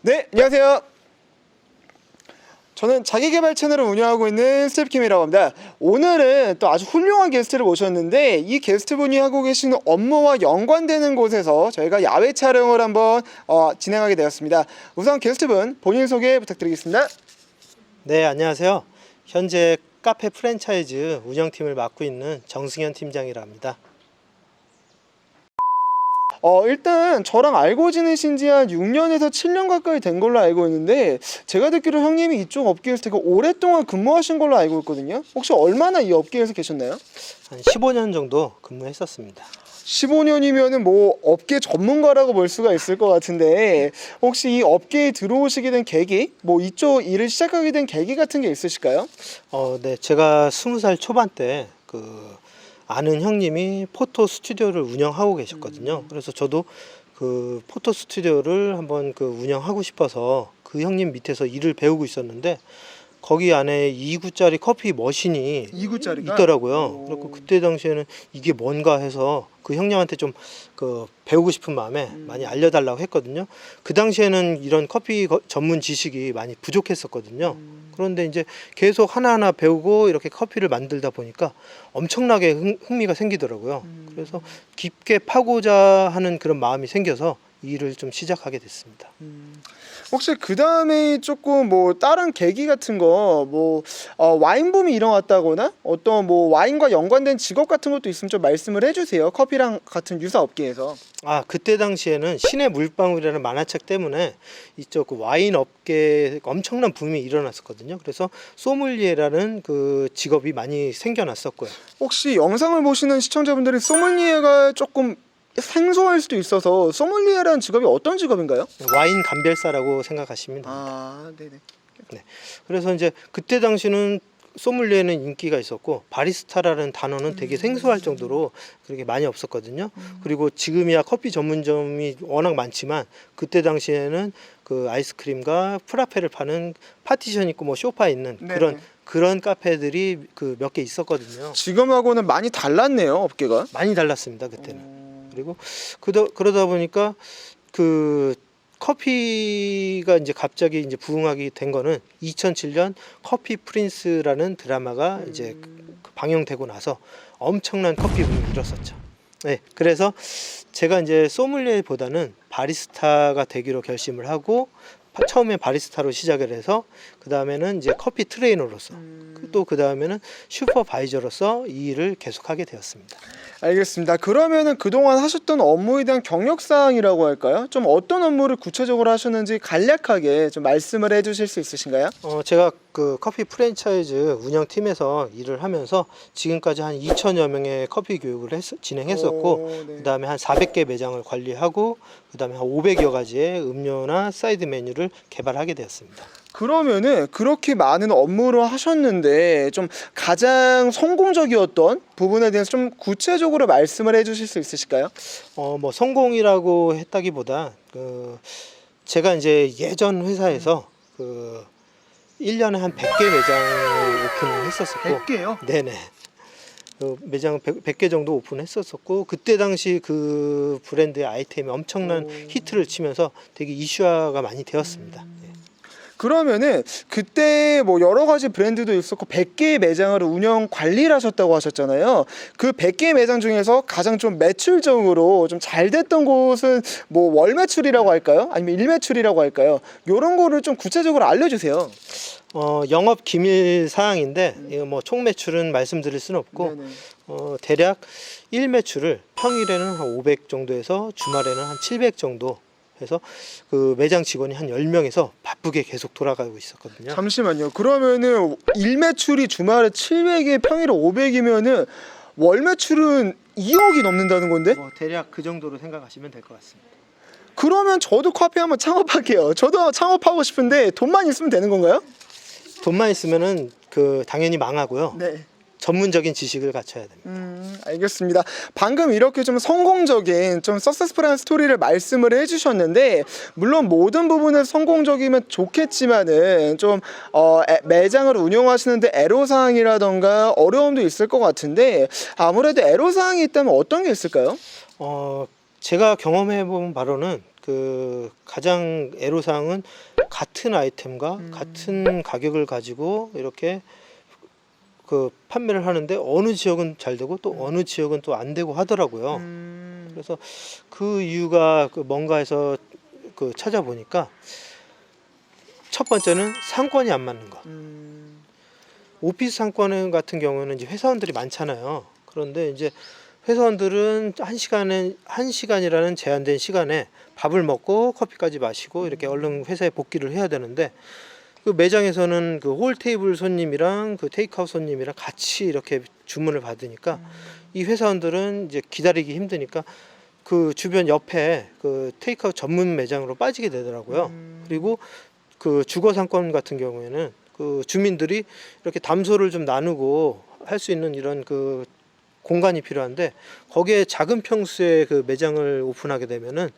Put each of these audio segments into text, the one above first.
네, 안녕하세요. 저는 자기개발 채널을 운영하고 있는 스텝킴이라고 합니다. 오늘은 또 아주 훌륭한 게스트를 모셨는데 이 게스트분이 하고 계시는 업무와 연관되는 곳에서 저희가 야외 촬영을 한번 진행하게 되었습니다. 우선 게스트분 본인 소개 부탁드리겠습니다. 네, 안녕하세요. 현재 카페 프랜차이즈 운영팀을 맡고 있는 정승현 팀장이라 합니다. 일단 저랑 알고 지내신 지 한 6년에서 7년 가까이 된 걸로 알고 있는데 제가 듣기로 형님이 이쪽 업계에서 되게 오랫동안 근무하신 걸로 알고 있거든요. 혹시 얼마나 이 업계에서 계셨나요? 한 15년 정도 근무했었습니다. 15년이면은 뭐 업계 전문가라고 볼 수가 있을 것 같은데 혹시 이 업계에 들어오시게 된 계기, 뭐 이쪽 일을 시작하게 된 계기 같은 게 있으실까요? 네, 제가 20살 초반 때 아는 형님이 포토 스튜디오를 운영하고 계셨거든요. 그래서 저도 그 포토 스튜디오를 한번 운영하고 싶어서 그 형님 밑에서 일을 배우고 있었는데 거기 안에 2구짜리 커피 머신이 2구짜리가 있더라고요. 그리고 그때 당시에는 이게 뭔가 해서 그 형님한테 좀 배우고 싶은 마음에 많이 알려달라고 했거든요. 그 당시에는 이런 커피 전문 지식이 많이 부족했었거든요. 그런데 이제 계속 하나하나 배우고 이렇게 커피를 만들다 보니까 엄청나게 흥미가 생기더라고요. 그래서 깊게 파고자 하는 그런 마음이 생겨서 이 일을 좀 시작하게 됐습니다. 혹시 그 다음에 조금 뭐 다른 계기 같은 거 뭐 와인붐이 일어났다거나 어떤 뭐 와인과 연관된 직업 같은 것도 있으면 좀 말씀을 해주세요. 커피랑 같은 유사 업계에서. 그때 당시에는 신의 물방울이라는 만화책 때문에 이쪽 와인 업계에 엄청난 붐이 일어났었거든요. 그래서 소믈리에라는 그 직업이 많이 생겨났었고요. 혹시 영상을 보시는 시청자분들이 소믈리에가 조금 생소할 수도 있어서 소믈리에라는 직업이 어떤 직업인가요? 와인 감별사라고 생각하시면 됩니다. 네네. 네. 그래서 이제 그때 당시는 소믈리에는 인기가 있었고 바리스타라는 단어는 되게 생소할 정도로 그렇게 많이 없었거든요. 그리고 지금이야 커피 전문점이 워낙 많지만 그때 당시에는 그 아이스크림과 프라페를 파는 파티션 있고 뭐 소파 있는 그런 카페들이 몇 개 있었거든요. 지금하고는 많이 달랐네요, 업계가. 많이 달랐습니다, 그때는. 그리고 그러다 보니까 커피가 이제 갑자기 이제 부흥하게 된 거는 2007년 커피 프린스라는 드라마가 이제 방영되고 나서 엄청난 커피 붐이 일었었죠. 네, 그래서 제가 이제 소믈리에보다는 바리스타가 되기로 결심을 하고 처음에 바리스타로 시작을 해서 그 다음에는 이제 커피 트레이너로서 또 그 다음에는 슈퍼바이저로서 이 일을 계속하게 되었습니다. 알겠습니다. 그러면은 그동안 하셨던 업무에 대한 경력사항이라고 할까요? 좀 어떤 업무를 구체적으로 하셨는지 간략하게 좀 말씀을 해주실 수 있으신가요? 제가 그 커피 프랜차이즈 운영팀에서 일을 하면서 지금까지 한 2천여 명의 커피 교육을 진행했었고 그 다음에 한 400개 매장을 관리하고 그 다음에 한 500여 가지의 음료나 사이드 메뉴를 개발하게 되었습니다. 그러면은 그렇게 많은 업무를 하셨는데 좀 가장 성공적이었던 부분에 대해서 좀 구체적으로 말씀을 해주실 수 있으실까요? 뭐 성공이라고 했다기보다 제가 이제 예전 회사에서 1년에 한 100개 매장을 오픈을 했었었고 100개요? 네네. 매장 100개 정도 오픈했었었고 그때 당시 그 브랜드의 아이템이 엄청난 히트를 치면서 되게 이슈화가 많이 되었습니다. 네. 그러면은 그때 뭐 여러 가지 브랜드도 있었고 100개의 매장을 운영 관리를 하셨다고 하셨잖아요. 그 100개의 매장 중에서 가장 좀 매출적으로 좀 잘 됐던 곳은 뭐 월 매출이라고 할까요? 아니면 일 매출이라고 할까요? 이런 거를 좀 구체적으로 알려주세요. 영업 기밀 사항인데 이거 뭐 총 매출은 말씀드릴 수는 없고 대략 일 매출을 평일에는 한 500 정도에서 주말에는 한 700 정도 해서 그 매장 직원이 한 10명에서 바쁘게 계속 돌아가고 있었거든요. 잠시만요. 그러면은 일 매출이 주말에 700에 평일에 500이면은 월 매출은 2억이 넘는다는 건데? 대략 그 정도로 생각하시면 될 것 같습니다. 그러면 저도 카페 한번 창업할게요. 저도 창업하고 싶은데 돈만 있으면 되는 건가요? 돈만 있으면은 당연히 망하고요. 네. 전문적인 지식을 갖춰야 됩니다. 알겠습니다. 방금 이렇게 좀 성공적인 좀 서세스풀한 스토리를 말씀을 해주셨는데 물론 모든 부분에서 성공적이면 좋겠지만은 좀 매장을 운영하시는데 애로사항이라던가 어려움도 있을 것 같은데 아무래도 애로사항이 있다면 어떤 게 있을까요? 제가 경험해 본 바로는 그 가장 애로사항은 같은 아이템과 같은 가격을 가지고 이렇게 그 판매를 하는데 어느 지역은 잘 되고 또 어느 지역은 또 안 되고 하더라고요. 그래서 그 이유가 그 뭔가 해서 그 찾아보니까 첫 번째는 상권이 안 맞는 거. 오피스 상권 같은 경우는 이제 회사원들이 많잖아요. 그런데 이제 회사원들은 한 시간이라는 제한된 시간에 밥을 먹고 커피까지 마시고 이렇게 얼른 회사에 복귀를 해야 되는데 그 매장에서는 그 홀 테이블 손님이랑 그 테이크아웃 손님이랑 같이 이렇게 주문을 받으니까 이 회사원들은 이제 기다리기 힘드니까 그 주변 옆에 그 테이크아웃 전문 매장으로 빠지게 되더라고요. 그리고 그 주거 상권 같은 경우에는 그 주민들이 이렇게 담소를 좀 나누고 할 수 있는 이런 그 공간이 필요한데 거기에 작은 평수의 그 매장을 오픈하게 되면은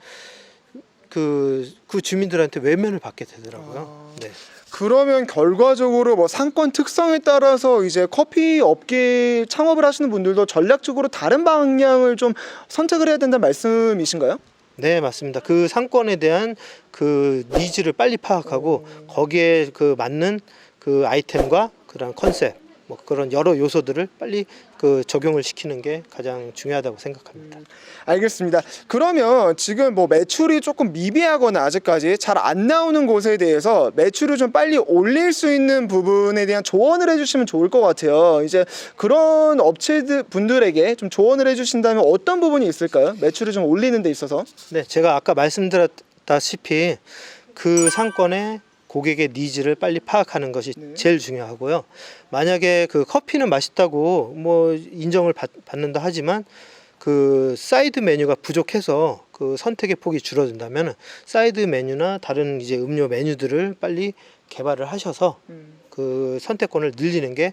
그 주민들한테 외면을 받게 되더라고요. 네. 그러면 결과적으로 뭐 상권 특성에 따라서 이제 커피 업계 창업을 하시는 분들도 전략적으로 다른 방향을 좀 선택을 해야 된다는 말씀이신가요? 네, 맞습니다. 그 상권에 대한 그 니즈를 빨리 파악하고 거기에 그 맞는 그 아이템과 그런 컨셉 뭐 그런 여러 요소들을 빨리 그 적용을 시키는 게 가장 중요하다고 생각합니다. 알겠습니다. 그러면 지금 뭐 매출이 조금 미비하거나 아직까지 잘 안 나오는 곳에 대해서 매출을 좀 빨리 올릴 수 있는 부분에 대한 조언을 해주시면 좋을 것 같아요. 이제 그런 업체들 분들에게 좀 조언을 해주신다면 어떤 부분이 있을까요? 매출을 좀 올리는 데 있어서. 네, 제가 아까 말씀드렸다시피 그 상권의 고객의 니즈를 빨리 파악하는 것이 제일 중요하고요. 만약에 그 커피는 맛있다고 뭐 인정을 받는다 하지만 그 사이드 메뉴가 부족해서 그 선택의 폭이 줄어든다면 사이드 메뉴나 다른 이제 음료 메뉴들을 빨리 개발을 하셔서 그 선택권을 늘리는 게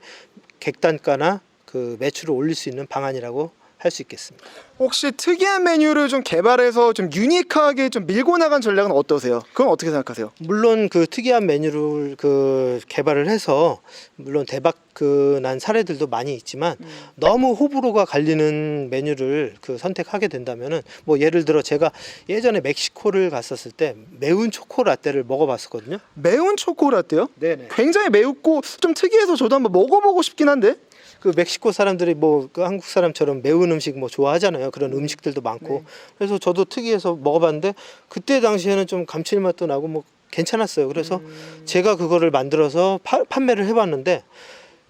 객단가나 그 매출을 올릴 수 있는 방안이라고 할 수 있겠습니다. 혹시 특이한 메뉴를 좀 개발해서 좀 유니크하게 좀 밀고 나간 전략은 어떠세요? 그건 어떻게 생각하세요? 물론 그 특이한 메뉴를 그 개발을 해서 물론 대박 그 난 사례들도 많이 있지만 너무 호불호가 갈리는 메뉴를 그 선택하게 된다면은 뭐 예를 들어 제가 예전에 멕시코를 갔었을 때 매운 초코 라떼를 먹어봤었거든요. 매운 초코라떼요? 네네. 굉장히 매웠고 좀 특이해서 저도 한번 먹어보고 싶긴 한데. 그 멕시코 사람들이 뭐 그 한국 사람처럼 매운 음식 뭐 좋아하잖아요. 그런 음식들도 많고. 그래서 저도 특이해서 먹어봤는데 그때 당시에는 좀 감칠맛도 나고 뭐 괜찮았어요. 그래서 제가 그거를 만들어서 판매를 해봤는데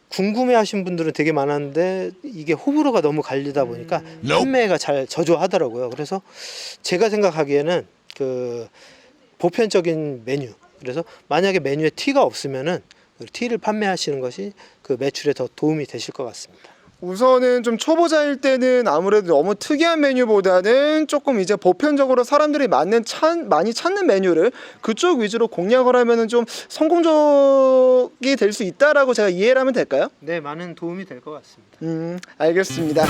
궁금해하신 분들은 되게 많았는데 이게 호불호가 너무 갈리다 보니까 판매가 잘 저조하더라고요. 그래서 제가 생각하기에는 그 보편적인 메뉴. 그래서 만약에 메뉴에 티가 없으면은 그 티를 판매하시는 것이 그 매출에 더 도움이 되실 것 같습니다. 우선은 좀 초보자일 때는 아무래도 너무 특이한 메뉴보다는 조금 이제 보편적으로 사람들이 많이 찾는 메뉴를 그쪽 위주로 공략을 하면은 좀 성공적이 될 수 있다라고 제가 이해를 하면 될까요? 네, 많은 도움이 될 것 같습니다. 알겠습니다.